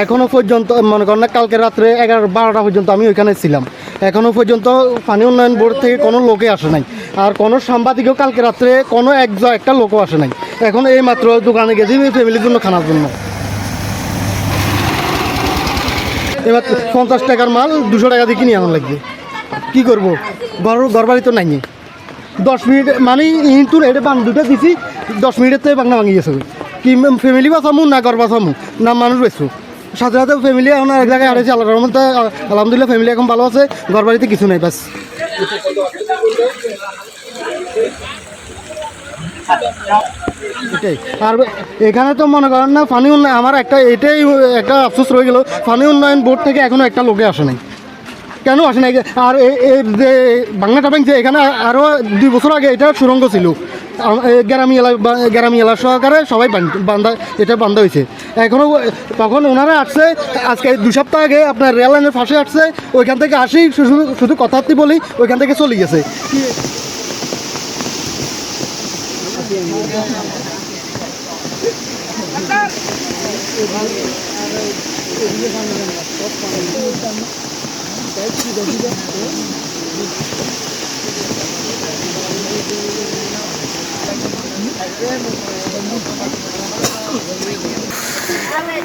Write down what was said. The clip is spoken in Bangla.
এখনো পর্যন্ত মনে করেন না, কালকে রাত্রে 11-12টা পর্যন্ত আমি ওইখানে ছিলাম। এখনো পর্যন্ত পানি উন্নয়ন বোর্ড থেকে কোনো লোকে আসে নাই, আর কোনো সাংবাদিকও কালকে রাত্রে কোনো একটা লোকও আসে নাই। এখন এই মাত্র দোকানে গেছি ফ্যামিলির জন্য খানার জন্য। এবার 50 টাকার মাল 200 টাকা দিয়ে কিনে আনা লাগবে, কী করবো? ঘর বাড়ি তো নাই। 10 মিনিট মানে ইন্টুর এটা বান দুটো দিছি, 10 মিনিটের তো বাংলা ভাঙি গেছে। কি ফ্যামিলি বাঁচামু না ঘর বাঁচামু না মানুষ বেছো? সাথে সাথে ফ্যামিলি এখন এক জায়গায় আড়াইছে, আল্লাহর রহমতে আলহামদুলিল্লাহ ফ্যামিলি এখন ভালো আছে, ঘর বাড়িতে কিছু নেই বাস। এটাই। আর এখানে তো মনে করেন না পানি উন্নয়ন, আমার এটাই একটা আফসোস রয়ে গেল, পানি উন্নয়ন বোর্ড থেকে এখনও একটা লোকে আসে নাই। কেন আসে নাই? আর যে বাংলাটা ব্যাংক, যে এখানে আরও 2 বছর আগে এটা সুরঙ্গ ছিল, গ্রামী এলাকা সহকারে সবাই এটা বান্ধা হয়েছে। এখনও তখন ওনারা আসছে, আজকে 2 সপ্তাহ আগে আপনার রেল লাইনের পাশে আসছে, ওইখান থেকে আসি শুধু কথাবার্তি বলি, ওইখান থেকে চলে গেছে। A ver,